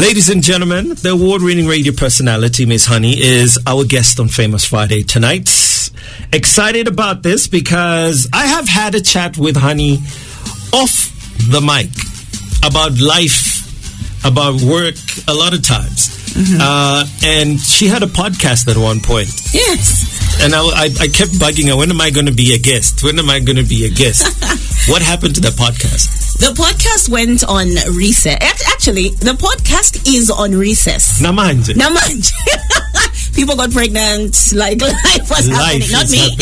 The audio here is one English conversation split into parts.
Ladies and gentlemen, the award-winning radio personality, Mizz Honey, is our guest on Famous Friday tonight. Excited about this because I have had a chat with Honey off the mic about life, about work, a lot of times. And she had a podcast at one point. Yes. And I kept bugging her, when am I going to be a guest? When am I going to be a guest? What happened to the podcast? The podcast went on recess. Actually, the podcast is on recess. Namanje. People got pregnant. Like life was happening. Not me.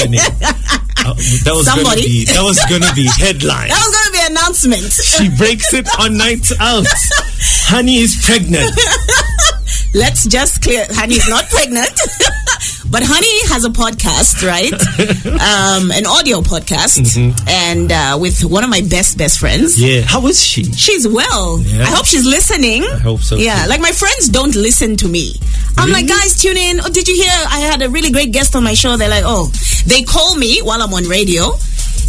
That was Somebody. That was going to be headline. That was going to be announcement. She breaks it on Nights Out. Honey is pregnant. Let's just clear. Honey is not pregnant. But Honey has a podcast, right? An audio podcast. And with one of my best friends. Yeah. How is she? She's well. Yeah. I hope she's listening. I hope so. Yeah. Too. Like my friends don't listen to me. I'm really? like, guys, tune in. Oh, did you hear? I had a really great guest on my show. They're like, oh. They call me while I'm on radio.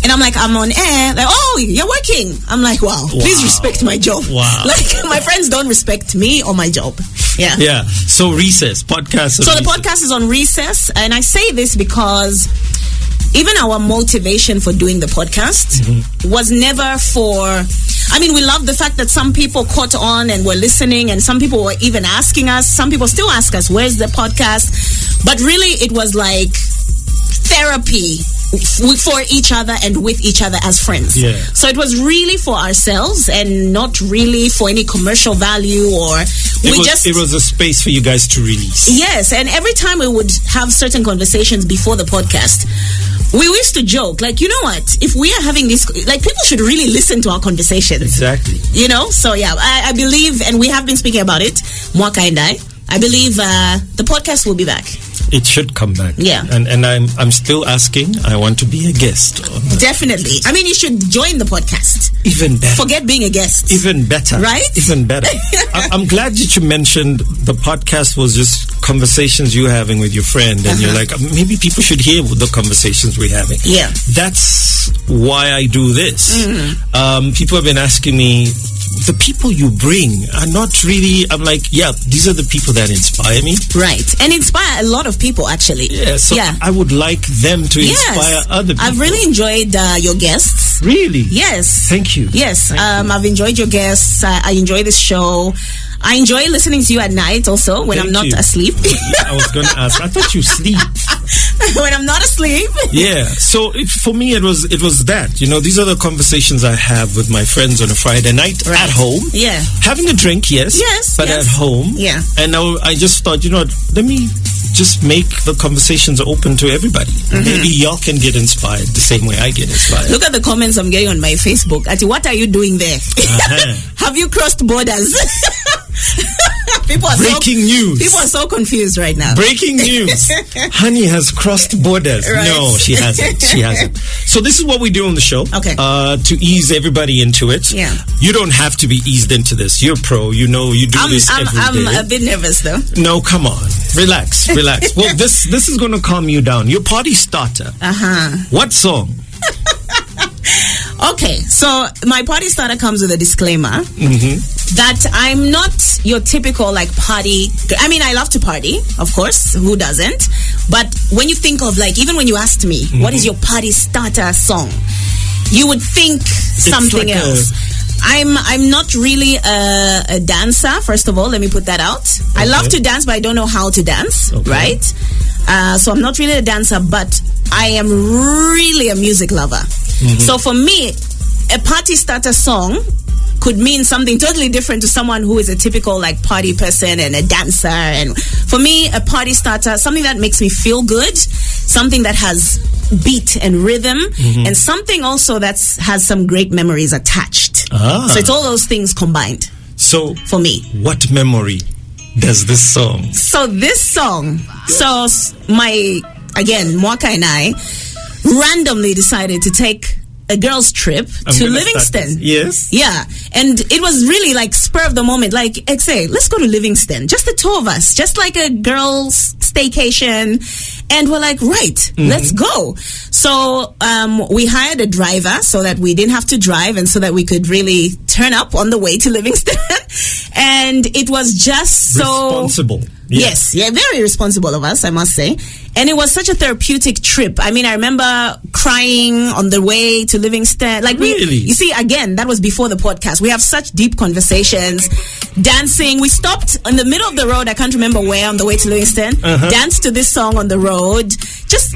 And I'm like, I'm on air. Like, oh, you're working. I'm like, wow. Please respect my job. Wow. Like, my friends don't respect me or my job. Yeah. Yeah. So recess, podcast. So the podcast is on recess. And I say this because even our motivation for doing the podcast was never for... I mean, we love the fact that some people caught on and were listening, and some people were even asking us. Some people still ask us, where's the podcast? But really, it was like therapy for each other and with each other as friends. Yeah. So it was really for ourselves and not really for any commercial value or... It was a space for you guys to release. Yes, and every time we would have certain conversations before the podcast, we used to joke, like, you know what? If we are having this... Like, people should really listen to our conversations. Exactly. You know? So, yeah, I believe, and we have been speaking about it, Mwaka and I believe the podcast will be back. It should come back. Yeah. And I'm still asking. I want to be a guest. Definitely. I mean, you should join the podcast. Even better. Forget being a guest. Even better. Right? Even better. I'm glad that you mentioned the podcast was just conversations you're having with your friend. And you're like, maybe people should hear the conversations we're having. Yeah. That's why I do this. People have been asking me, the people you bring are not really... I'm like, yeah, these are the people that inspire me. Right. And inspire a lot of people, actually. Yeah, so I would like them to inspire other people. I've really enjoyed your guests. Really? Yes. Thank you. Yes. Thank you. I've enjoyed your guests. I enjoy this show. I enjoy listening to you at night also when I'm not asleep. I was going to ask. I thought you sleep. When I'm not asleep. Yeah. So for me, it was that. You know, these are the conversations I have with my friends on a Friday night at home. Yeah. Having a drink, yes. Yes. But at home. Yeah. And now I just thought, you know what, let me just make the conversations open to everybody. Maybe y'all can get inspired the same way I get inspired. Look at the comments I'm getting on my Facebook. Ati, what are you doing there? Have you crossed borders? Breaking news. People are so confused right now. Breaking news. Honey has crossed borders. Right. No, she hasn't. She hasn't. So this is what we do on the show. Okay. To ease everybody into it. Yeah. You don't have to be eased into this. You're pro. You know you do this every day. I'm a bit nervous though. No, come on. Relax. Well, this is going to calm you down. Your party starter. What song? Okay, so my party starter comes with a disclaimer that I'm not your typical like party. I mean, I love to party, of course. Who doesn't? But when you think of like, even when you asked me, what is your party starter song? You would think something like else. I'm not really a dancer. First of all, let me put that out. I love to dance, but I don't know how to dance. Right? So I'm not really a dancer, but I am really a music lover. So for me, a party starter song could mean something totally different to someone who is a typical like party person and a dancer. And for me, a party starter, something that makes me feel good, something that has beat and rhythm, and something also that has some great memories attached. So it's all those things combined. So for me, what memory does this song? So this song, Mwaka and I randomly decided to take a girls' trip to Livingston. Yes. Yeah. And it was really like spur of the moment. Like, say, let's go to Livingston. Just the two of us. Just like a girls' staycation. And we're like, right, let's go. So we hired a driver so that we didn't have to drive and so that we could really turn up on the way to Livingston. And it was just so... Responsible. Yes, very responsible of us, I must say. And it was such a therapeutic trip. I mean, I remember crying on the way to Livingston. Like, really? You see, again, that was before the podcast. We have such deep conversations, dancing. We stopped in the middle of the road. I can't remember where on the way to Livingston. Danced to this song on the road. Just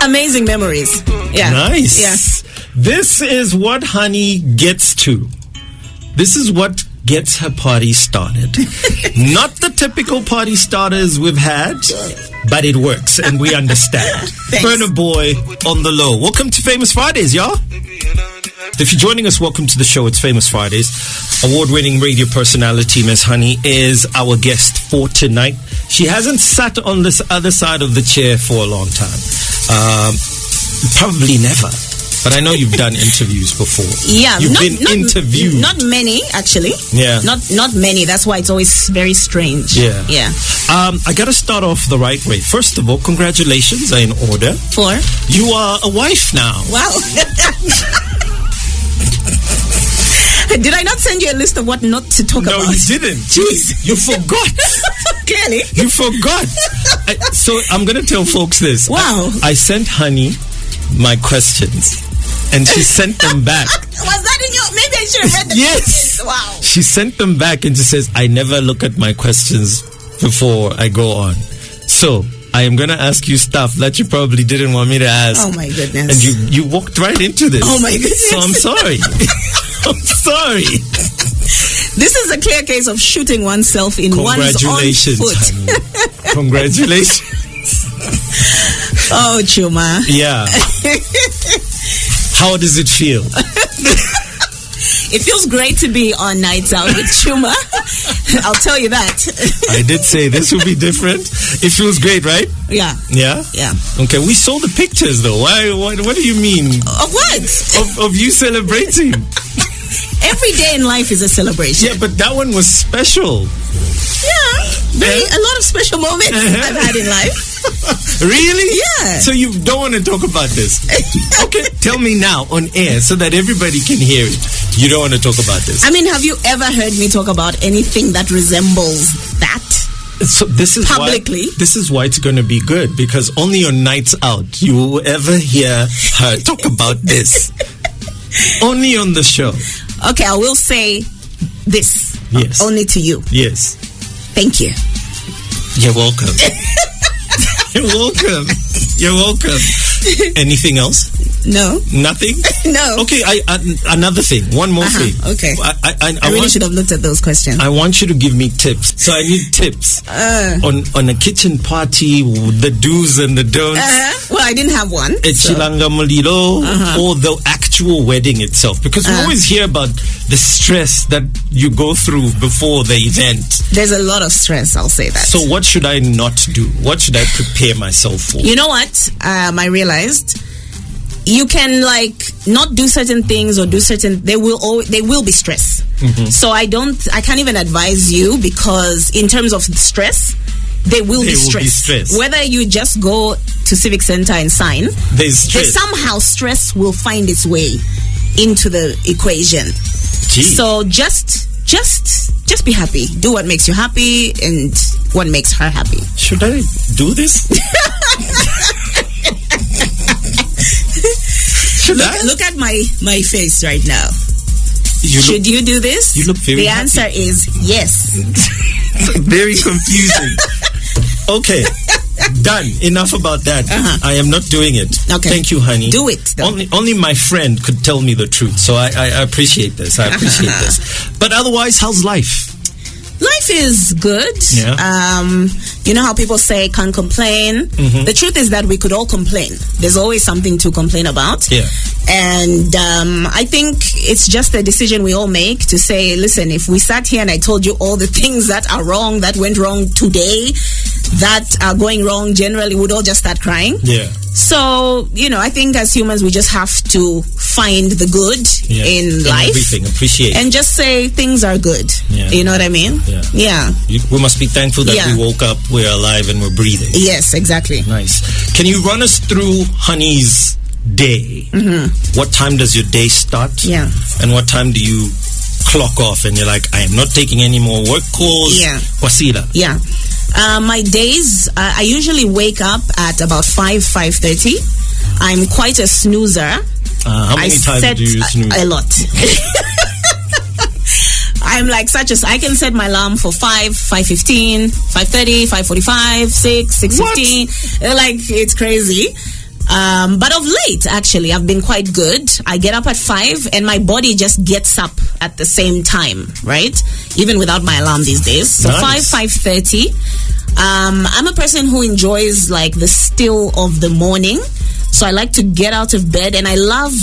amazing memories. Yeah. Nice. Yeah. This is what Honey gets to. This is what gets her party started. Not the typical party starters we've had, but it works and we understand. Burner Boy on the low. Welcome to Famous Fridays, y'all. If you're joining us, welcome to the show. It's Famous Fridays. Award-winning radio personality Mizz Honey is our guest for tonight. She hasn't sat on this other side of the chair for a long time. Probably never. But I know you've done interviews before. Yeah, you've been interviewed. Not many, actually. Yeah, not many. That's why it's always very strange. Yeah. I got to start off the right way. First of all, congratulations are in order. For you are a wife now. Wow. Did I not send you a list of what not to talk about? No, you didn't. Jeez. You forgot. Clearly. You forgot. So I'm going to tell folks this. Wow. I sent Honey my questions. And she sent them back. Was that in your... Maybe I should have read the Yes. Wow. She sent them back and she says, I never look at my questions before I go on. So, I am going to ask you stuff that you probably didn't want me to ask. Oh, my goodness. And you walked right into this. Oh, my goodness. So, I'm sorry. I'm sorry. This is a clear case of shooting oneself in one's own foot. Honey. Congratulations. Oh, Chuma. Yeah. How does it feel? It feels great to be on Nights Out with Chuma. I'll tell you that. I did say this will be different. It feels great, right? Yeah. Yeah? Yeah. Okay, we saw the pictures though. Why? What do you mean? Of what? Of you celebrating. Every day in life is a celebration. Yeah, but that one was special. Yeah. A lot of special moments I've had in life. Really? Yeah. So you don't want to talk about this? Okay, tell me now on air so that everybody can hear it. You don't want to talk about this? I mean, have you ever heard me talk about anything that resembles that? So this is publicly. This is why it's going to be good, because only on Nights Out you will ever hear her talk about this. Only on the show. Okay, I will say this. Yes. Only to you. Yes. Thank you. You're welcome. You're welcome. You're welcome. Anything else? No. Nothing? No. Okay, another thing. One more thing. Okay. I really should have looked at those questions. I want you to give me tips. So I need tips on a kitchen party, the do's and the don'ts. Well, I didn't have one. Chilanga Molilo, or the actual wedding itself. Because we always hear about the stress that you go through before the event. There's a lot of stress, I'll say that. So what should I not do? What should I prepare myself for? You know what? I realized you can not do certain things or do certain. They will be stress. So I can't even advise you, because in terms of stress, there will be stress. Whether you just go to Civic Center and sign, there's somehow stress will find its way into the equation. Jeez. So just be happy. Do what makes you happy and what makes her happy. Should I do this? Look at my face right now. Should you do this? You look very happy. Answer is yes. Very confusing. Okay. Done. Enough about that. I am not doing it. Okay. Thank you, honey. Do it. Only my friend could tell me the truth. So I appreciate this. I appreciate this. But otherwise, how's life? Life is good. Yeah. You know how people say can't complain? The truth is that we could all complain. There's always something to complain about. Yeah. And I think it's just a decision we all make to say, listen, if we sat here and I told you all the things that are wrong, that went wrong today, that are going wrong generally, we'd all just start crying. Yeah. So, I think as humans, we just have to find the good in life. Everything. Appreciate. And just say things are good. Yeah. You know what I mean? Yeah. We must be thankful that we woke up, we're alive, and we're breathing. Yes, exactly. Nice. Can you run us through Honey's day? What time does your day start? Yeah. And what time do you clock off and you're like, I am not taking any more work calls? Yeah. Wasila? Yeah. My days, I usually wake up at about 5:30. I'm quite a snoozer. How many times do you snooze? A lot. I'm like I can set my alarm for 5:15, 5:30, 5:45, 6:15. Like, it's crazy. But of late, actually, I've been quite good. I get up at 5 and my body just gets up at the same time, right? Even without my alarm these days. So nice. 5:30. I'm a person who enjoys like the still of the morning. So I like to get out of bed, and I love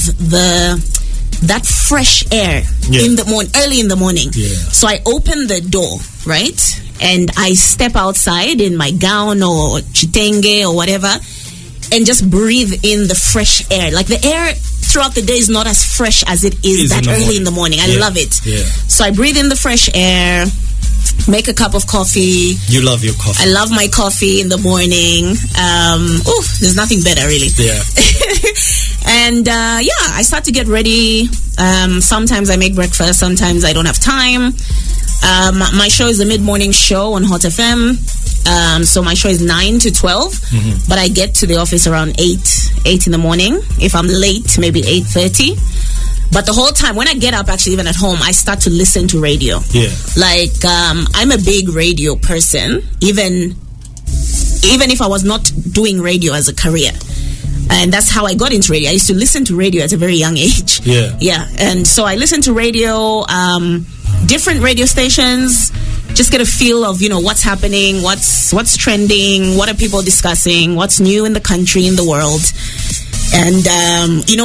that fresh air in the morning, early in the morning. Yeah. So I open the door, right? And I step outside in my gown or chitenge or whatever, and just breathe in the fresh air. Like, the air throughout the day is not as fresh as it is that early in the morning. I love it. Yeah. So I breathe in the fresh air, make a cup of coffee. You love your coffee. I love my coffee in the morning. There's nothing better, really. Yeah. And I start to get ready. Sometimes I make breakfast. Sometimes I don't have time. My show is a mid-morning show on Hot FM. So my show is 9 to 12, but I get to the office around 8 in the morning. If I'm late, maybe 8:30. But the whole time, when I get up, actually, even at home, I start to listen to radio. Yeah. Like, I'm a big radio person, even if I was not doing radio as a career. And that's how I got into radio. I used to listen to radio at a very young age. Yeah. Yeah. And so I listen to radio, different radio stations, just get a feel of, what's happening, what's trending, what are people discussing, what's new in the country, in the world. And,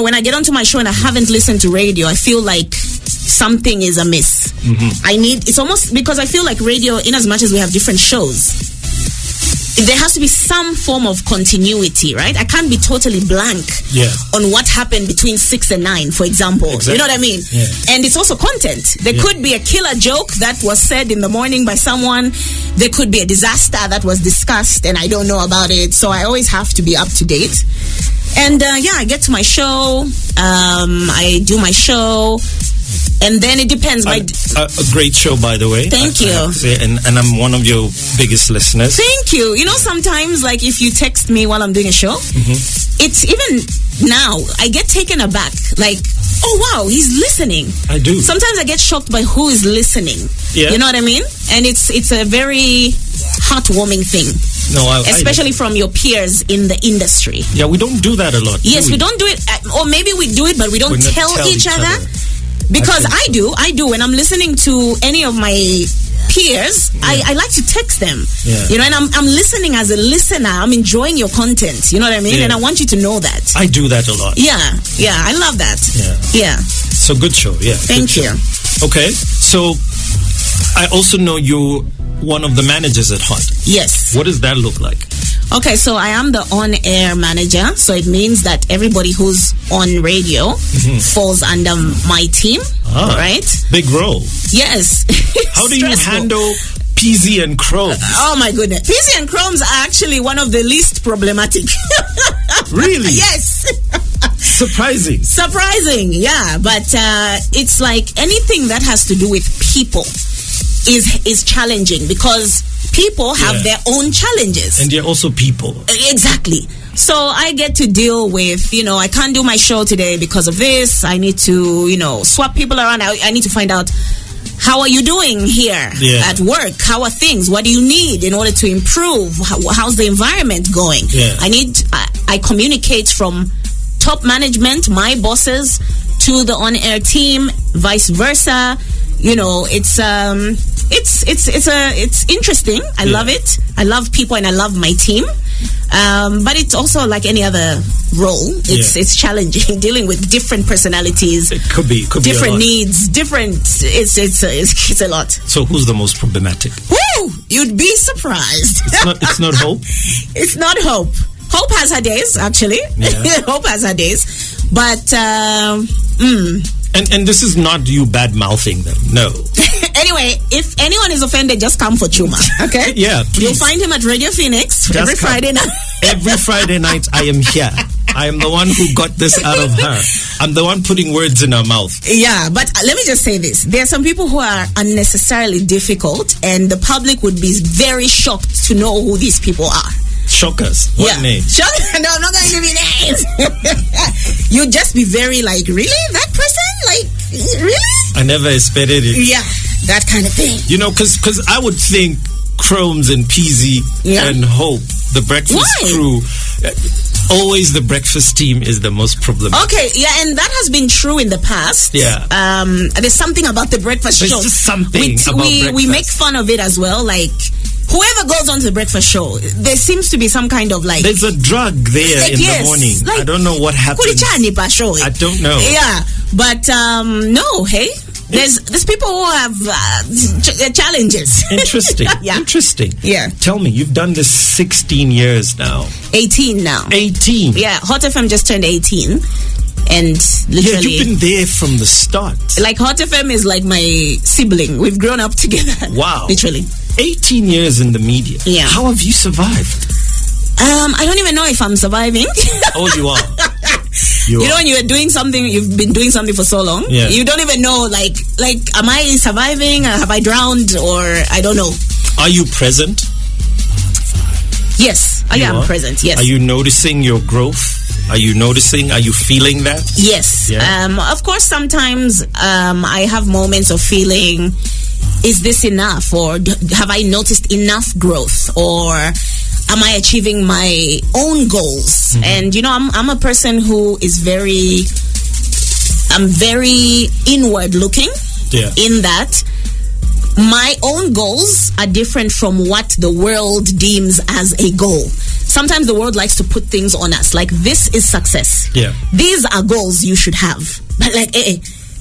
when I get onto my show and I haven't listened to radio, I feel like something is amiss. It's almost because I feel like radio, in as much as we have different shows, there has to be some form of continuity, right? I can't be totally blank on what happened between 6 and 9, for example. Exactly. You know what I mean? Yeah. And it's also content. There could be a killer joke that was said in the morning by someone. There could be a disaster that was discussed and I don't know about it. So I always have to be up to date. And I get to my show. I do my show. And then it depends. A great show, by the way. Thank you. And I'm one of your biggest listeners. Thank you. Sometimes, like, if you text me while I'm doing a show, it's even now, I get taken aback. Like, oh, wow, he's listening. I do. Sometimes I get shocked by who is listening. Yeah. You know what I mean? And it's a very heartwarming thing. No, especially from your peers in the industry. Yeah, we don't do that a lot. Yes, we don't do it. Or maybe we do it, but we don't tell each other. Because I do. When I'm listening to any of my peers, I like to text them. Yeah. And I'm listening as a listener. I'm enjoying your content. You know what I mean? Yeah. And I want you to know that. I do that a lot. Yeah, I love that. Yeah. So good show. Yeah. Thank you. Okay. So I also know you're one of the managers at Hot. Yes. What does that look like? Okay, so I am the on-air manager. So it means that everybody who's on radio falls under my team, right? Big role. Yes. How do you handle PZ and Chrome? Oh my goodness. PZ and Chromes are actually one of the least problematic. Really? Yes. Surprising, yeah. But it's like anything that has to do with people is challenging because people have their own challenges. And they're also people. Exactly. So I get to deal with, I can't do my show today because of this. I need to, swap people around. I need to find out, how are you doing here at work? How are things? What do you need in order to improve? How's the environment going? Yeah. I communicate from top management, my bosses, to the on-air team, vice versa. It's interesting. I love it. I love people and I love my team. But it's also like any other role. It's challenging dealing with different personalities. It could be different needs, different. It's a lot. So who's the most problematic? Woo! You'd be surprised. It's not Hope. It's not Hope. Hope has her days, actually. Yeah. Hope has her days, but. And this is not you bad-mouthing them, no. Anyway, if anyone is offended, just come for Chuma, okay? Yeah, please. You'll find him at Radio Phoenix every Friday night. Every Friday night, I am here. I am the one who got this out of her. I'm the one putting words in her mouth. Yeah, but let me just say this. There are some people who are unnecessarily difficult, and the public would be very shocked to know who these people are. Shockers. What name? No, I'm not going to give you names. You'd just be very like, really? That person? Like, really? I never expected it. Yeah, that kind of thing. You know, because I would think Chromes and Peasy and Hope, the breakfast crew, always the breakfast team is the most problematic. Okay, yeah, and that has been true in the past. Yeah. There's something about the breakfast show. There's just something about breakfast. We make fun of it as well, like... Whoever goes on to the breakfast show, there seems to be some kind of like... There's a drug there in the morning. Like, I don't know what happens. I don't know. Yeah. But no, hey? There's people who have challenges. Interesting. Interesting. Yeah. Tell me, you've done this 16 years now. 18 now. 18? Yeah. Hot FM just turned 18. And literally... Yeah, you've been there from the start. Like, Hot FM is like my sibling. We've grown up together. Wow. Literally. 18 years in the media. Yeah. How have you survived? I don't even know if I'm surviving. Oh, you are. You know, when you're doing something, you've been doing something for so long, you don't even know, like, am I surviving? Have I drowned? Or I don't know. Are you present? Yes. I'm present, yes. Are you noticing your growth? Are you feeling that? Yes. Yeah. Of course, sometimes I have moments of feeling, is this enough? Or have I noticed enough growth? Or am I achieving my own goals? Mm-hmm. And, you know, I'm a person who is very inward looking in that my own goals are different from what the world deems as a goal. Sometimes the world likes to put things on us, like, this is success. Yeah. These are goals you should have. But like,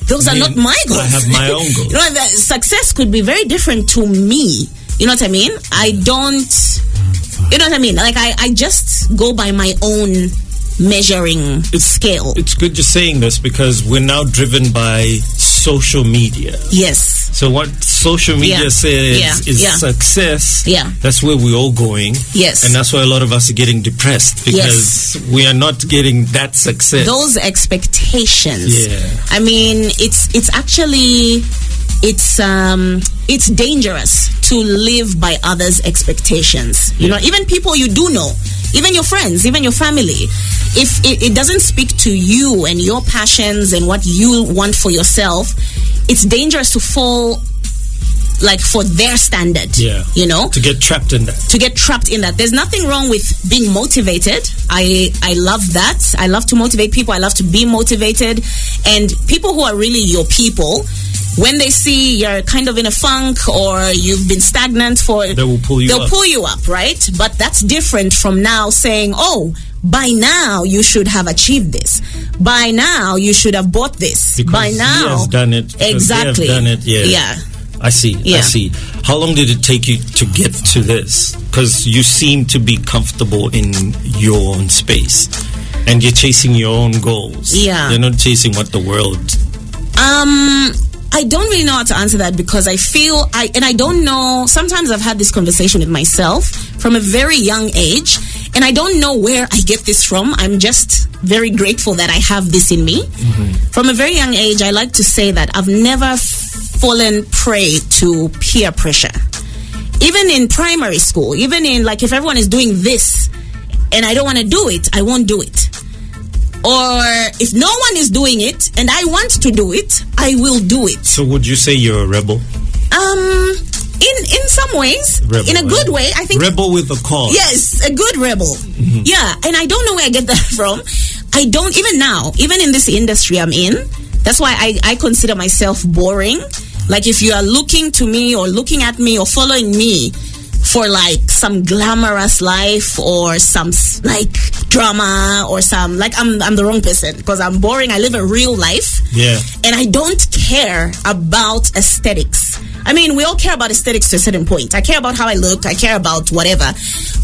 those are not my goals. I have my own goals. You know, success could be very different to me. You know what I mean? You know what I mean? Like, I just go by my own measuring scale. It's good you're saying this, because we're now driven by social media. Yes. So what social media says is success. Yeah. That's where we're all going. Yes. And that's why a lot of us are getting depressed, because we are not getting that success. Those expectations. Yeah. I mean, it's actually... It's dangerous to live by others' expectations. You know, even people you do know, even your friends, even your family. If it doesn't speak to you and your passions and what you want for yourself, it's dangerous to fall like for their standard. Yeah. You know? To get trapped in that. There's nothing wrong with being motivated. I love that. I love to motivate people. I love to be motivated. And people who are really your people, when they see you're kind of in a funk or you've been stagnant they will pull you up, right? But that's different from now saying, oh, by now you should have achieved this. By now you should have bought this. Because by now he has done it. Exactly. They have done it. Yeah. I see. How long did it take you to get to this? Because you seem to be comfortable in your own space, and you're chasing your own goals. Yeah. You're not chasing what the world... I don't really know how to answer that, because I feel I don't know. Sometimes I've had this conversation with myself from a very young age, and I don't know where I get this from. I'm just very grateful that I have this in me. Mm-hmm. From a very young age, I like to say that I've never fallen prey to peer pressure. Even in primary school, even in, like, if everyone is doing this and I don't want to do it, I won't do it. Or if no one is doing it and I want to do it, I will do it. So would you say you're a rebel? In some ways, rebel, in a good way, I think. Rebel with a cause. Yes, a good rebel. Mm-hmm. Yeah, and I don't know where I get that from. I don't, even now, even in this industry I'm in, that's why I consider myself boring. Like, if you are looking to me or looking at me or following me for like some glamorous life or some like drama or some, like, I'm the wrong person, because I'm boring. I live a real life. Yeah. And I don't care about aesthetics. I mean, we all care about aesthetics to a certain point. I care about how I look. I care about whatever.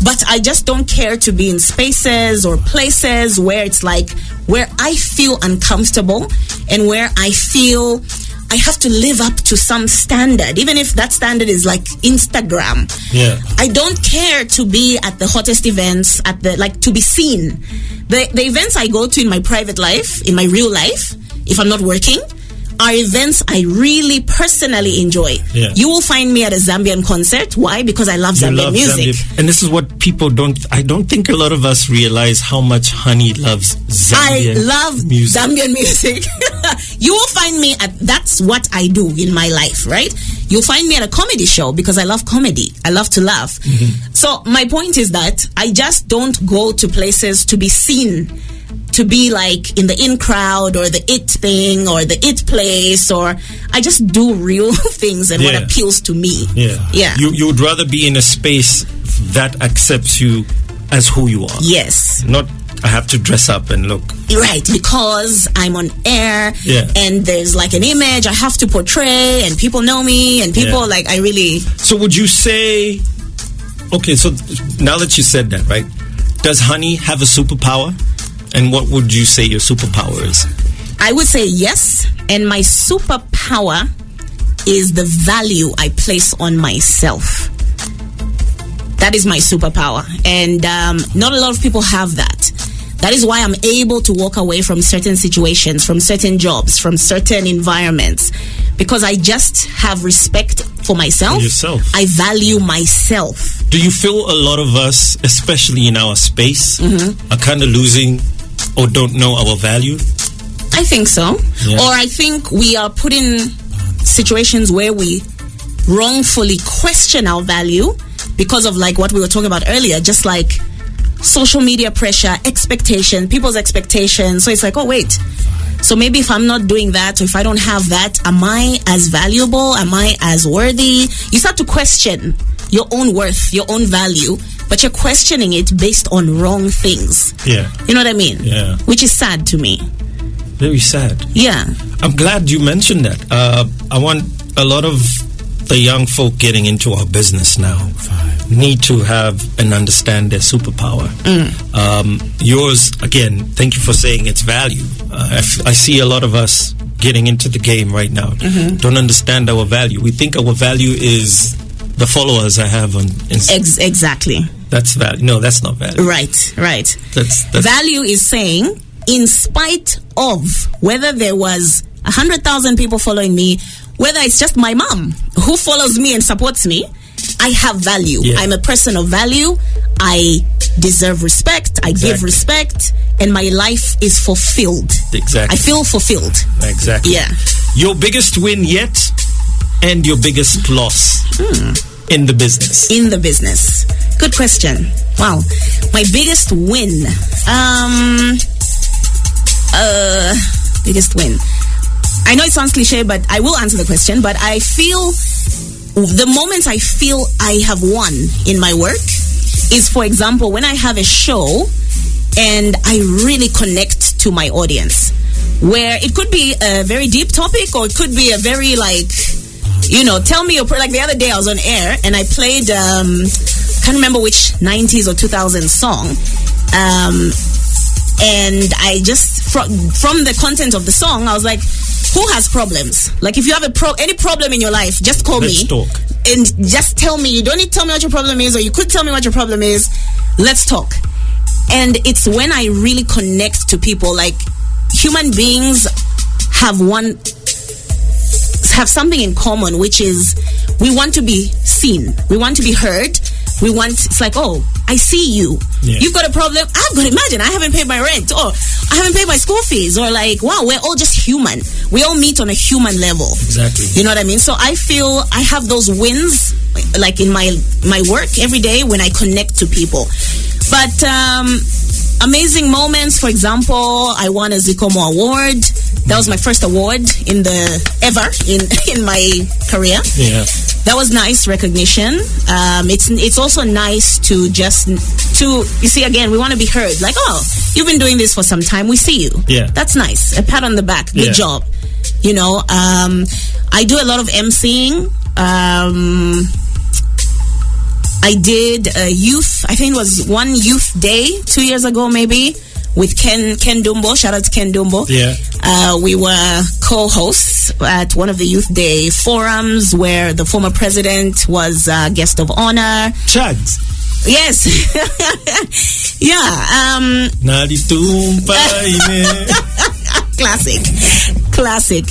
But I just don't care to be in spaces or places where it's like, where I feel uncomfortable and where I feel I have to live up to some standard, even if that standard is like Instagram. Yeah. I don't care to be at the hottest events, to be seen. The events I go to in my private life, in my real life, if I'm not working, are events I really personally enjoy. Yeah. You will find me at a Zambian concert. Why? Because I love Zambian music. And this is what people I don't think a lot of us realize how much Honey loves Zambian I love music. Zambian music. You will find me that's what I do in my life, right? You'll find me at a comedy show because I love comedy. I love to laugh. Mm-hmm. So my point is that I just don't go to places to be seen, to be like in the in crowd or the it thing or the it place, or I just do real things and what appeals to me. Yeah. You would rather be in a space that accepts you as who you are. Yes. Not I have to dress up and look. Right, because I'm on air and there's like an image I have to portray and people know me and people like I really... So would you say... Okay, so now that you said that, right? Does Honey have a superpower? And what would you say your superpower is? I would say yes. And my superpower is the value I place on myself. That is my superpower. And not a lot of people have that. That is why I'm able to walk away from certain situations, from certain jobs, from certain environments. Because I just have respect for myself. For yourself. I value myself. Do you feel a lot of us, especially in our space, are kind of losing or don't know our value? I think so. Yeah. Or I think we are put in situations where we wrongfully question our value because of like what we were talking about earlier, just like social media pressure, expectation, people's expectations. So it's like, oh wait, so maybe if I'm not doing that, or if I don't have that, am I as valuable? Am I as worthy? You start to question your own worth, your own value, but you're questioning it based on wrong things. Yeah. You know what I mean? Yeah. Which is sad to me. Very sad. Yeah. I'm glad you mentioned that. I want a lot of the young folk getting into our business now need to have and understand their superpower. Yours, again, thank you for saying its value. I see a lot of us getting into the game right now don't understand our value. We think our value is the followers I have on Instagram. Exactly. That's value. No, that's not value. Right. That's value is saying, in spite of whether there was 100,000 people following me, whether it's just my mom who follows me and supports me, I have value. Yeah. I'm a person of value. I deserve respect. I give respect. And my life is fulfilled. Exactly. I feel fulfilled. Exactly. Yeah. Your biggest win yet and your biggest loss in the business? In the business. Good question. Wow. My biggest win. Biggest win. I know it sounds cliche, but I will answer the question. But I feel the moments I feel I have won in my work is, for example, when I have a show and I really connect to my audience, where it could be a very deep topic or it could be a very tell me your like the other day I was on air and I played can't remember which 90s or 2000s song, and I just from the content of the song I was like, who has problems? Like, if you have any problem in your life, just call Let's me. Talk. And just tell me. You don't need to tell me what your problem is, or you could tell me what your problem is. Let's talk. And it's when I really connect to people. Like, human beings have something in common, which is we want to be seen. We want to be heard. It's like, oh, I see you. Yeah. You've got a problem. I've got, imagine, I haven't paid my rent, or I haven't paid my school fees, or like, wow, we're all just human. We all meet on a human level. Exactly. You know what I mean? So I feel I have those wins, like in my work every day when I connect to people. But amazing moments, for example, I won a Zikomo award. That was my first award in my career. Yeah. That was nice recognition. It's also nice to you see, again, we want to be heard. Like, oh, you've been doing this for some time. We see you. Yeah. That's nice. A pat on the back. Good job. You know, I do a lot of emceeing. I did a youth, I think it was one youth day 2 years ago maybe, with Ken Dumbo. Shout out to Ken Dumbo. Yeah. We were co-hosts at one of the Youth Day forums where the former president was guest of honor. Chags. Yes. Yeah. Classic.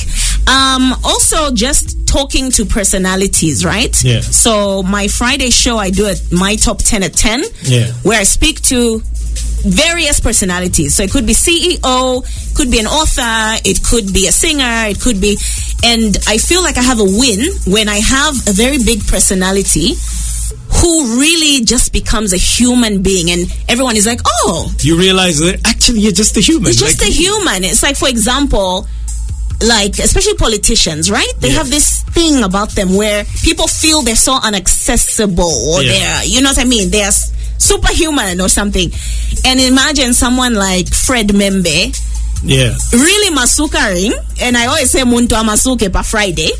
Also just talking to personalities, right? Yeah. So my Friday show, I do my top 10 at 10, where I speak to various personalities. So it could be CEO, could be an author, it could be a singer, it could be, and I feel like I have a win when I have a very big personality who really just becomes a human being, and everyone is like, oh, you realize that actually you're just a human. It's just a human. It's like, for example, like especially politicians, right? They have this thing about them where people feel they're so inaccessible, or they're, you know what I mean, they're superhuman or something. And imagine someone like Fred Membe, really masukaring, and I always say muntu amasuke pa Friday,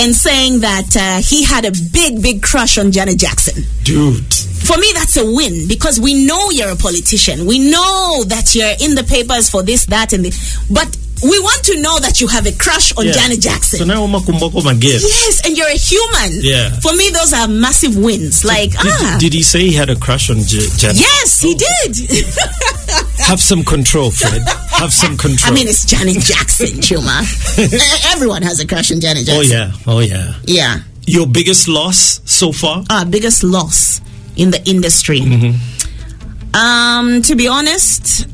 and saying that he had a big crush on Janet Jackson. Dude. For me, that's a win, because we know you're a politician. We know that you're in the papers for this, that, and this. But we want to know that you have a crush on Janet Jackson. So now yes, and you're a human. Yeah. For me, those are massive wins. Like, did he say he had a crush on Janet? Yes, he did. Have some control, Fred. Have some control. I mean, it's Janet Jackson, Chuma. Everyone has a crush on Janet Jackson. Oh, yeah. Yeah. Your biggest loss so far? Biggest loss in the industry. To be honest,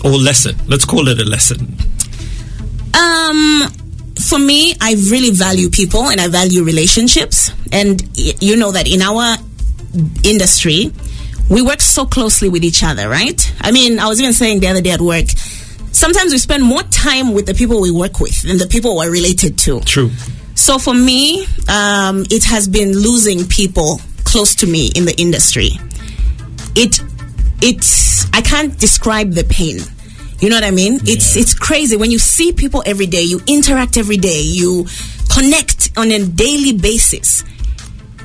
or lesson. Let's call it a lesson. For me, I really value people and I value relationships. And you know that in our industry, we work so closely with each other, right? I mean, I was even saying the other day at work, sometimes we spend more time with the people we work with than the people we're related to. True. So for me, it has been losing people close to me in the industry. I can't describe the pain. You know what I mean? It's crazy. When you see people every day, you interact every day, you connect on a daily basis.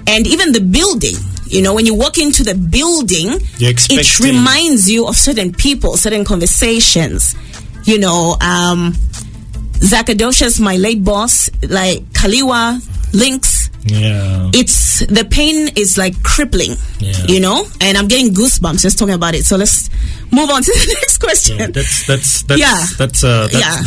And even the building, you know, when you walk into the building, it reminds you of certain people, certain conversations. You know, Zakadosha's my late boss, like Kaliwa, Lynx. Yeah. The pain is like crippling, you know, and I'm getting goosebumps just talking about it. So let's move on to the next question. That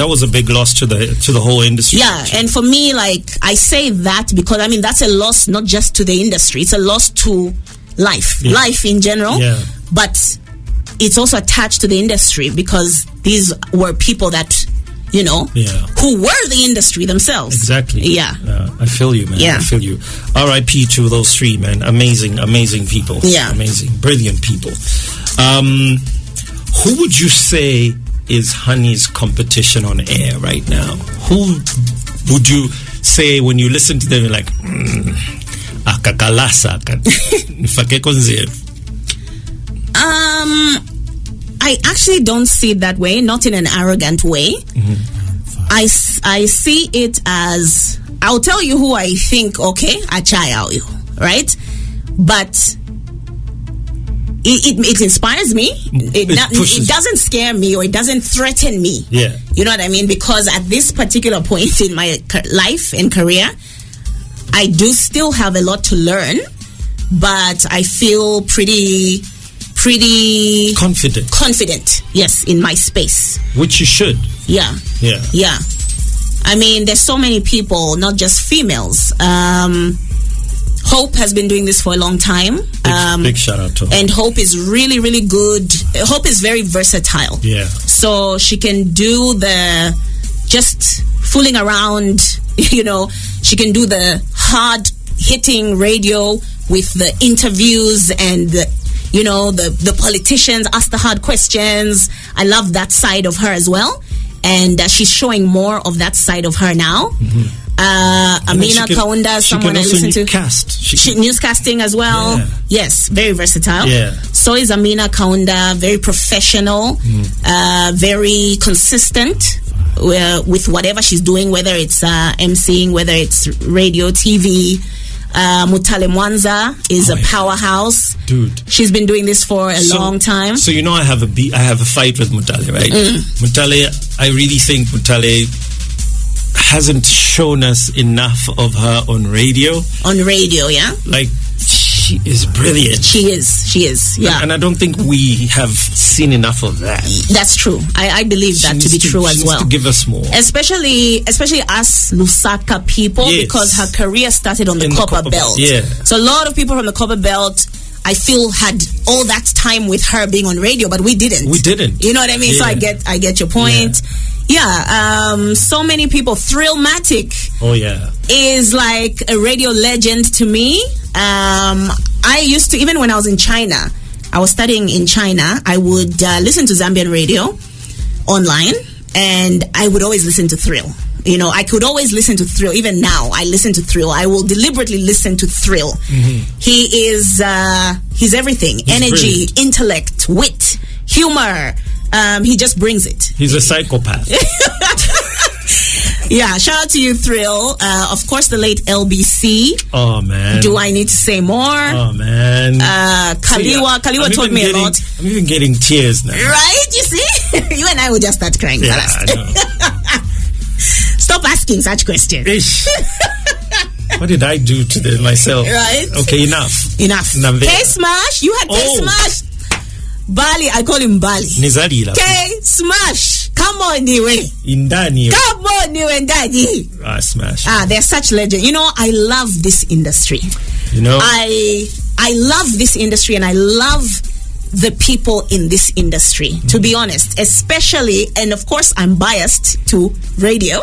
was a big loss to the whole industry. Yeah, and for me, like, I say that because I mean that's a loss not just to the industry; it's a loss to life in general. Yeah. But it's also attached to the industry because these were people that, you know, who were the industry themselves. Exactly. Yeah. I feel you, man. Yeah. I feel you. R.I.P. to those three, man. Amazing people. Yeah. Amazing. Brilliant people. Who would you say is Honey's competition on air right now? Who would you say when you listen to them, you're like, akakalasa. I actually don't see it that way, not in an arrogant way. I see it as, I'll tell you who I think, okay, you, right? But it inspires me. It doesn't scare me or it doesn't threaten me. Yeah. You know what I mean? Because at this particular point in my life and career, I do still have a lot to learn, but I feel pretty confident, yes, in my space, which you should. Yeah. I mean, there's so many people, not just females. Hope has been doing this for a long time. Big shout out to her. And Hope is really good. Hope is very versatile. Yeah. So she can do the just fooling around, you know, she can do the hard hitting radio with the interviews and the politicians ask the hard questions. I love that side of her as well. And she's showing more of that side of her now. Amina Kaunda, someone I listen to. Newscasting as well. Yeah. Yes, very versatile. Yeah. So is Amina Kaunda, very professional, very consistent with whatever she's doing, whether it's emceeing, whether it's radio, TV. Mutale Mwanza is a powerhouse. Dude. She's been doing this for a long time. So I have a fight with Mutale, right? Mutale, I really think Mutale hasn't shown us enough of her on radio. On radio, yeah? Like, she is brilliant. She is, yeah. And I don't think we have seen enough of that. That's true. I believe that to be true as well. To give us more. Especially us Lusaka people, because her career started on the Copper Belt. Yeah. So a lot of people from the Copper Belt, I feel, had all that time with her being on radio, but we didn't. You know what I mean? Yeah. So I get your point. Yeah. So many people. Thrillmatic. Oh yeah. Is like a radio legend to me. I used to, even when I was in China, I was studying in China, I would listen to Zambian radio online, and I would always listen to Thrill. You know, I could always listen to Thrill. Even now, I listen to Thrill. I will deliberately listen to Thrill. He is, he's everything. He's energy, brilliant. Intellect, wit, humor. He just brings it. He's a psychopath. Yeah, shout out to you, Thrill. Of course, the late LBC. Oh, man. Do I need to say more? Oh, man. Kaliwa taught me a lot. I'm even getting tears now. Right? You see? You and I will just start crying. Yeah, I know. Stop asking such questions. What did I do to myself? Right? Okay, enough. K-Smash. You had K-Smash. Bali, I call him Bali. Nizari. K-Smash. Come on, Niwe. Indani. Come on, Niwe Ndani. Smash. They're such legends. You know, I love this industry. You know, I love this industry, and I love the people in this industry, to be honest, especially, and of course I'm biased to radio.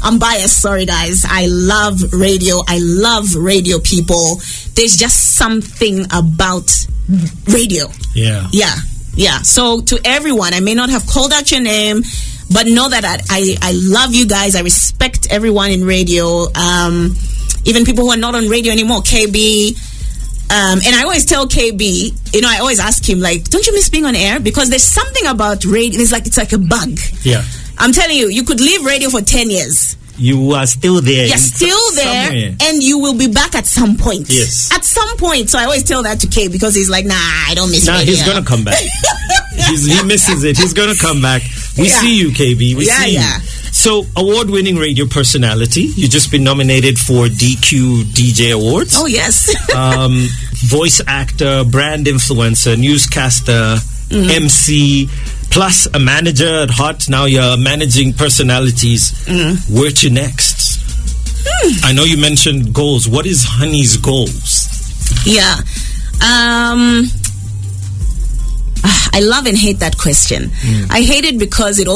I'm biased, sorry guys. I love radio. I love radio people. There's just something about radio. Yeah. So to everyone, I may not have called out your name, but know that I love you guys. I respect everyone in radio, even people who are not on radio anymore. KB. And I always tell KB, you know, I always ask him, like, don't you miss being on air? Because there's something about radio, it's like a bug. Yeah. I'm telling you, you could leave radio for 10 years. You are still there. You're still there, somewhere. And you will be back at some point. Yes. At some point. So I always tell that to KB, because he's like, nah, I don't miss radio. He's going to come back. He misses it. He's going to come back. We see you, KB. We see you. So, award-winning radio personality. You've just been nominated for DQ DJ Awards. Oh, yes. Voice actor, brand influencer, newscaster, MC, plus a manager at heart. Now you're managing personalities. Where to next? I know you mentioned goals. What is Honey's goals? Yeah. I love and hate that question. I hate it because it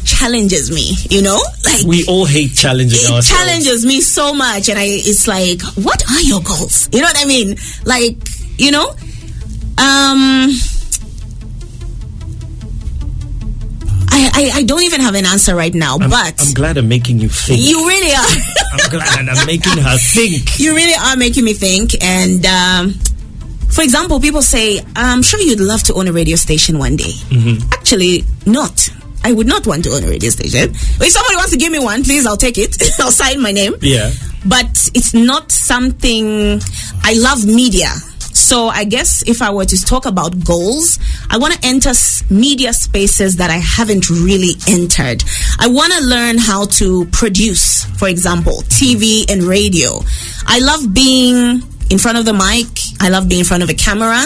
challenges me, you know? Like, we all hate challenging ourselves. It challenges me so much, and it's like, what are your goals? You know what I mean? Like, you know? I don't even have an answer right now, but I'm glad I'm making you think. You really are. I'm glad I'm making her think. You really are making me think, and for example, people say, I'm sure you'd love to own a radio station one day. Actually, not. I would not want to own a radio station. If somebody wants to give me one, please, I'll take it. I'll sign my name. Yeah. But it's not something... I love media. So I guess if I were to talk about goals, I want to enter media spaces that I haven't really entered. I want to learn how to produce, for example, TV and radio. I love being in front of the mic. I love being in front of a camera.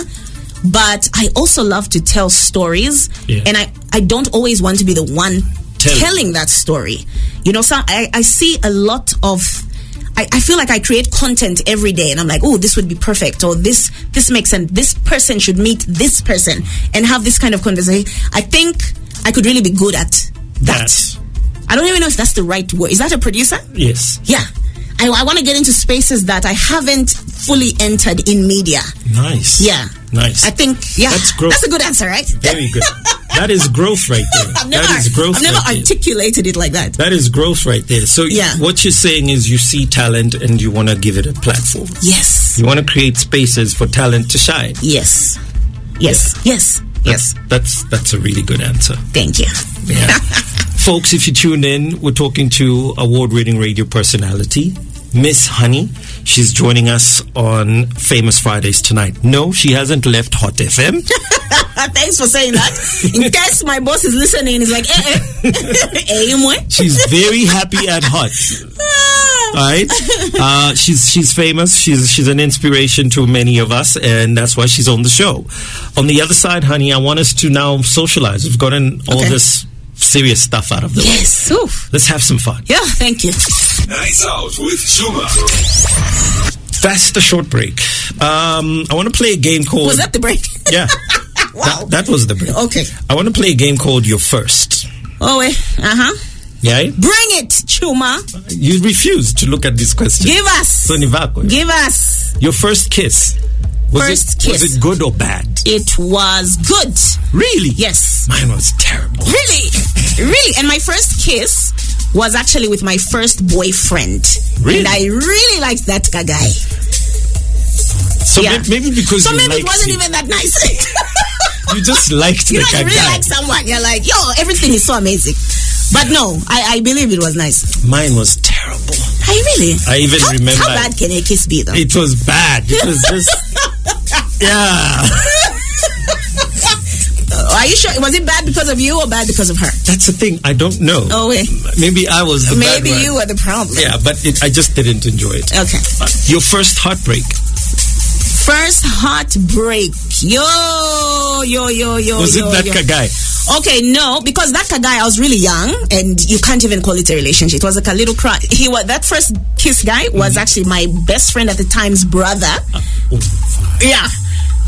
But I also love to tell stories. Yeah. And I don't always want to be the one telling that story. You know, I see a lot of... I feel like I create content every day, and I'm like, oh, this would be perfect, or this makes sense. This person should meet this person and have this kind of conversation. I think I could really be good at that. I don't even know if that's the right word. Is that a producer? Yes. Yeah. I want to get into spaces that I haven't fully entered in media. Nice. Yeah. Nice. I think, that's growth. That's a good answer, right? Very good. That is growth right there. I've never articulated it like that. That is growth right there. So what you're saying is you see talent and you want to give it a platform. Yes. You want to create spaces for talent to shine. Yes. Yes. Yeah. Yes. That's a really good answer. Thank you. Yeah. Folks, if you tune in, we're talking to award-winning radio personality, Mizz Honey. She's joining us on Famous Fridays tonight. No, she hasn't left Hot FM. Thanks for saying that. In case my boss is listening, he's like, She's very happy at Hot. All right. She's famous. She's an inspiration to many of us, and that's why she's on the show. On the other side, honey, I want us to now socialize. We've gotten all this serious stuff out of the way. Yes. Oof. Let's have some fun. Yeah, thank you. Nights Out with Chuma. That's the short break. I want to play a game called... Was that the break? Yeah. Wow. That was the break. Okay. I want to play a game called Your First. Oh, wait. Yeah? Bring it, Chuma. You refuse to look at this question. Give us. Give us. Your first kiss. Was it good or bad? It was good. Really? Yes. Mine was terrible. Really? And my first kiss was actually with my first boyfriend. Really? And I really liked that guy. So maybe because it wasn't even that nice. You just liked the guy. You really like someone. You're like, yo, everything is so amazing. But no, I believe it was nice. Mine was terrible. Really? I even remember. How bad can a kiss be, though? It was bad. It was just... Yeah. Are you sure? Was it bad because of you or bad because of her? That's the thing. I don't know. Oh, wait. Maybe I was the bad one. Maybe you were the problem. Yeah, but I just didn't enjoy it. Okay. Your first heartbreak. First heartbreak. Yo. Was it that guy? Okay, no, because that guy, I was really young, and you can't even call it a relationship. It was like a little cry. That first kiss guy was actually my best friend at the time's brother. Yeah.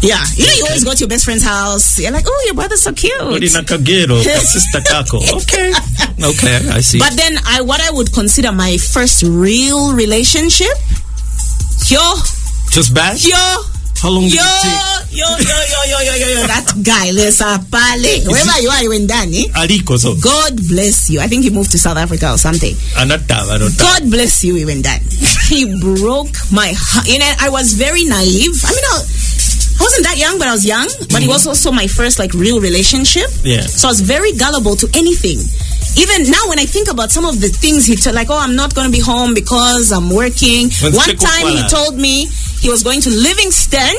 Yeah. You know, you always go to your best friend's house. You're like, oh, your brother's so cute. Okay. Okay, I see. But then what I would consider my first real relationship, just bad? How long did it take? That guy, wherever you are, you went down, God bless you. I think he moved to South Africa or something. God bless you, he went down. He broke my heart. You know, I was very naive. I mean, I wasn't that young, but I was young. But it was also my first, real relationship. Yeah. So I was very gullible to anything. Even now, when I think about some of the things he told, like, oh, I'm not going to be home because I'm working. One time he told me he was going to Livingston,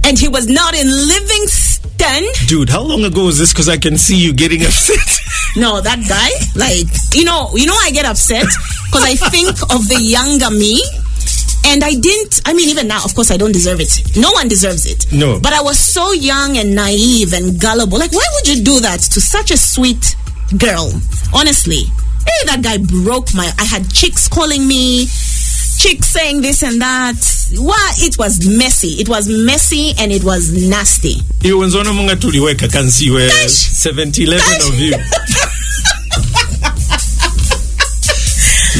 and he was not in Livingston. Dude, how long ago was this? Because I can see you getting upset. No, that guy, I get upset because I think of the younger me. And even now, of course, I don't deserve it. No one deserves it. No. But I was so young and naive and gullible. Like, why would you do that to such a sweet girl? Honestly. Hey, that guy broke I had chicks calling me, chicks saying this and that. What? It was messy. It was messy and it was nasty. You were 70-11 of you.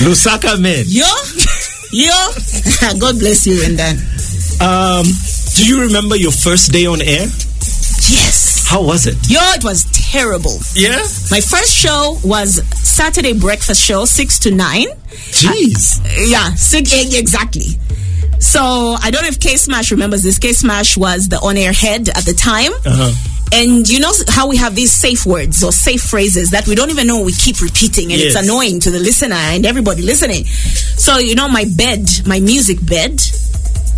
Lusaka men. Yo, God bless you, and then. Do you remember your first day on air? Yes. How was it? It was terrible. Yeah? My first show was Saturday breakfast show, 6 to 9. Jeez. Exactly. So, I don't know if K-Smash remembers this. K-Smash was the on-air head at the time. And you know how we have these safe words or safe phrases that we don't even know, we keep repeating, and it's annoying to the listener and everybody listening. So, my music bed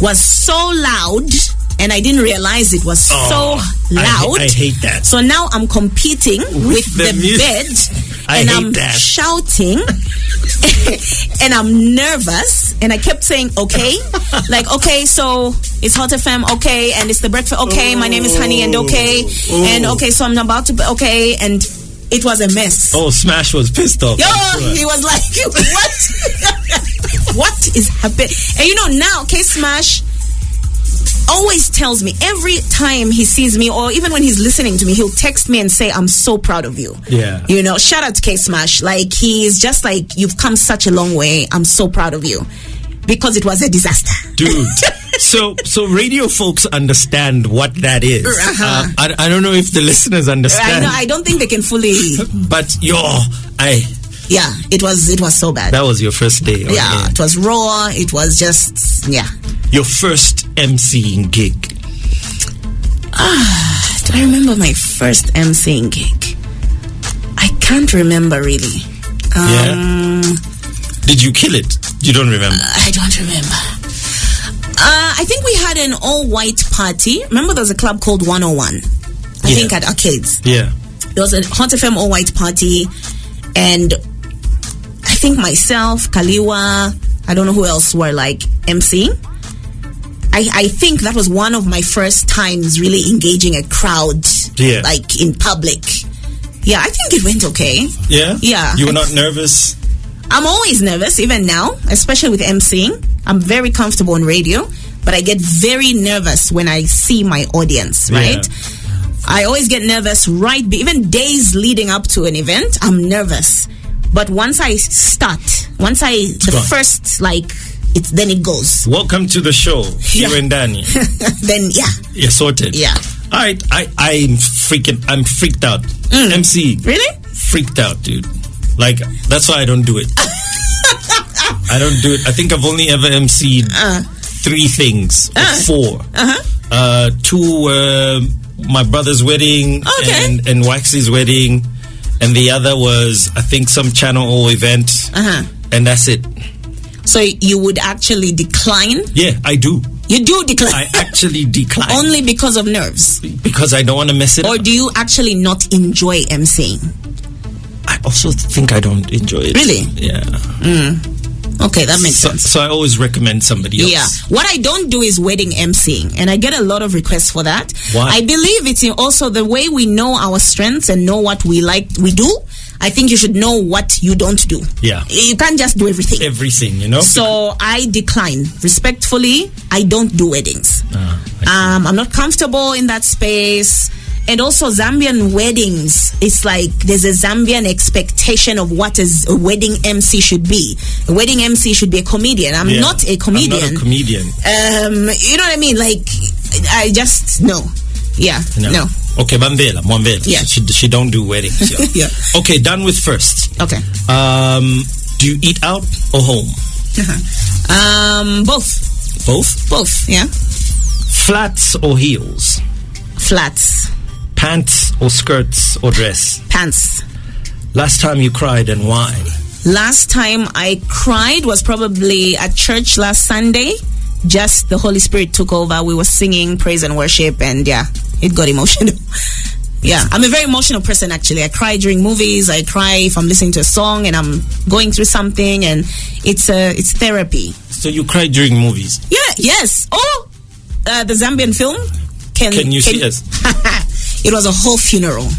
was so loud, and I didn't realize it was so loud. I hate that. So now I'm competing with the bed, and I'm shouting, and I'm nervous, and I kept saying, okay, so it's Hot FM, okay, and it's the breakfast, okay, my name is Honey, and okay, and okay, so I'm about to, okay, and it was a mess. Oh, Smash was pissed off. He was like, what? What is happening? And now K-Smash always tells me every time he sees me, or even when he's listening to me, he'll text me and say, I'm so proud of you. Yeah. Shout out to K-Smash. He's just like, you've come such a long way. I'm so proud of you. Because it was a disaster. Dude. So radio folks understand what that is. I don't know if the listeners understand. I don't think they can fully. But yeah, it was so bad. That was your first day. Yeah, it was raw. It was just, Your first MCing gig. Do I remember my first MCing gig? I can't remember really. Did you kill it? You don't remember? I don't remember. I think we had an all-white party. Remember there was a club called 101? I think at Arcades. Yeah. There was a Hot FM all-white party, and I think myself, Kaliwa, I don't know who else were like emceeing. I think that was one of my first times really engaging a crowd, like in public. Yeah, I think it went okay. Yeah? Yeah. You were not nervous? I'm always nervous, even now, especially with emceeing. I'm very comfortable on radio, but I get very nervous when I see my audience, right? Yeah. I always get nervous, even days leading up to an event, I'm nervous. But once I start, first, then it goes. Welcome to the show, you and Danny. Then, you're sorted. Yeah. All right, I'm freaked out. MC. Really? Freaked out, dude. Like, that's why I don't do it. I don't do it. I think I've only ever MC'd 3 things, or 4. 2 were my brother's wedding and Waxy's wedding, and the other was, I think, some Channel O event, and that's it. So you would actually decline? Yeah, I do. You do decline? I actually decline. Only because of nerves? Because I don't want to mess it up. Or do you actually not enjoy emceeing? I also think I don't enjoy it. Really? Yeah. Okay, that makes sense. So I always recommend somebody else. Yeah. What I don't do is wedding emceeing, and I get a lot of requests for that. Why? I believe it's also the way we know our strengths and know what we do. I think you should know what you don't do. Yeah. You can't just do everything. Everything, you know? So I decline. Respectfully, I don't do weddings. I'm not comfortable in that space. And also Zambian weddings, it's like there's a Zambian expectation of what a wedding MC should be. A wedding MC should be a comedian. I'm not a comedian. I'm not a comedian. You know what I mean? Like, I just, no. Yeah, no. Okay, Mwambela. Yeah. She don't do weddings. Yeah. Yeah. Okay, done with first. Okay. Do you eat out or home? Both. Both? Both, yeah. Flats or heels? Flats. Pants or skirts or dress? Pants. Last time you cried and why? Last time I cried was probably at church last Sunday. Just the Holy Spirit took over. We were singing praise and worship, and it got emotional. Yeah, I'm a very emotional person actually. I cry during movies. I cry if I'm listening to a song and I'm going through something, and it's therapy. So you cry during movies? Yeah, yes. Oh, the Zambian film. Can you see us? It was a whole funeral.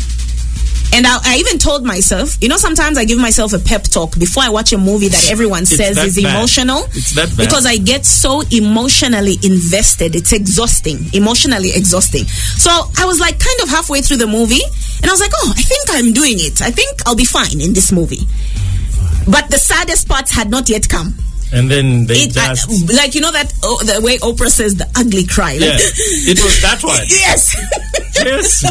And I even told myself, sometimes I give myself a pep talk before I watch a movie that everyone says is emotional. It's that bad. Because I get so emotionally invested. It's exhausting. Emotionally exhausting. So I was like kind of halfway through the movie, and I was like, oh, I think I'm doing it. I think I'll be fine in this movie. But the saddest parts had not yet come. And then they that the way Oprah says, the ugly cry. Yeah, it was that one. Yes. Yes.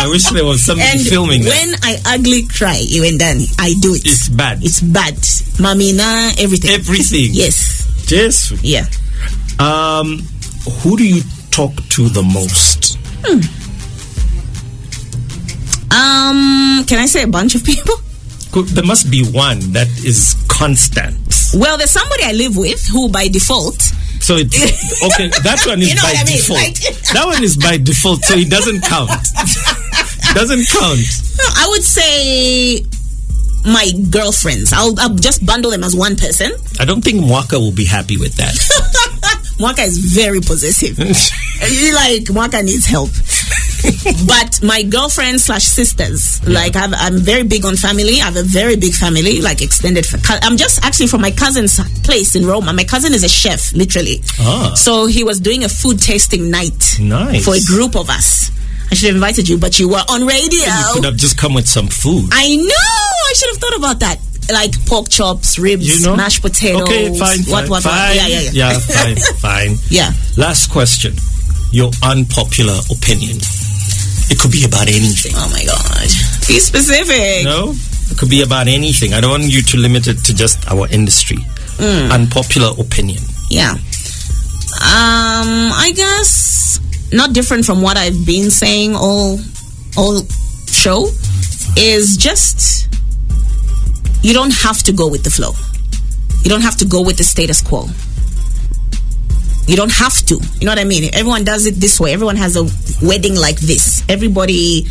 I wish there was somebody filming that. When I ugly cry, you and Danny, I do it. It's bad. It's bad. Mamina, everything. Everything. Yes. Yes. Yeah. Who do you talk to the most? Can I say a bunch of people? There must be one that is constant. Well, there's somebody I live with who by default. So it's okay. That one is by default. That one is by default, so it doesn't count. Doesn't count. I would say my girlfriends. I'll just bundle them as one person. I don't think Mwaka will be happy with that. Mwaka is very possessive. Mwaka needs help. But my girlfriends / sisters, I'm very big on family. I have a very big family, extended. I'm just actually from my cousin's place in Roma. My cousin is a chef, literally. So he was doing a food tasting night. Nice. For a group of us. I should have invited you, but you were on radio. You could have just come with some food. I know. I should have thought about that. Like pork chops, ribs, mashed potatoes. Okay, fine. What? Fine. Yeah, fine. Yeah. Last question. Your unpopular opinion. It could be about anything. Oh my God. Be specific. No? It could be about anything. I don't want you to limit it to just our industry. Unpopular opinion. Yeah. I guess not different from what I've been saying all show is just you don't have to go with the flow. You don't have to go with the status quo. You don't have to. You know what I mean? Everyone does it this way. Everyone has a wedding like this. Everybody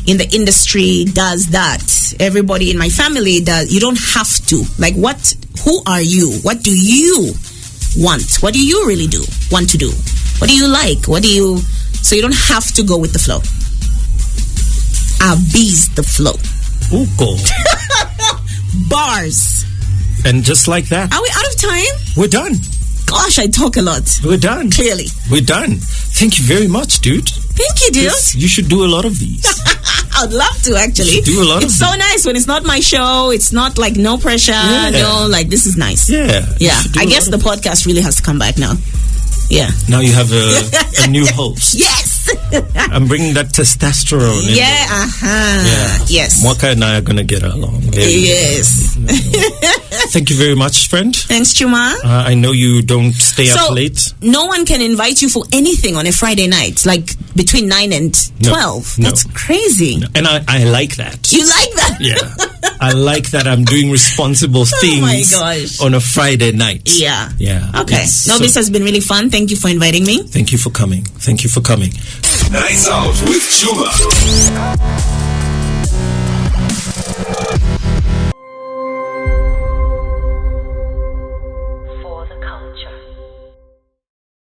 in the industry does that. Everybody in my family does. You don't have to. Like, who are you? What do you want? What do you really want to do? What do you like? So you don't have to go with the flow. Abuse the flow. Ooh, cool. Bars. And just like that. Are we out of time? We're done. Gosh, I talk a lot. We're done. Clearly. We're done. Thank you very much, dude. Thank you, dude. You should do a lot of these. I'd love to, actually. Do a lot it's so nice when it's not my show. It's not like no pressure. Yeah. No, like this is nice. Yeah. Yeah. I guess the podcast really has to come back now. Yeah. Now you have a new host. Yes. I'm bringing that testosterone in. Yeah. Yeah. Yes. Mwaka and I are going to get along. Yes. Thank you very much, friend. Thanks, Chuma. I know you don't stay up late. No one can invite you for anything on a Friday night, like between 9 and 12. No. That's crazy. No. And I like that. You like that? Yeah. I like that I'm doing responsible things my gosh. on a Friday night. Yeah. Yeah. Okay. This has been really fun. Thank you for inviting me. Thank you for coming. Nights Out with Chuma.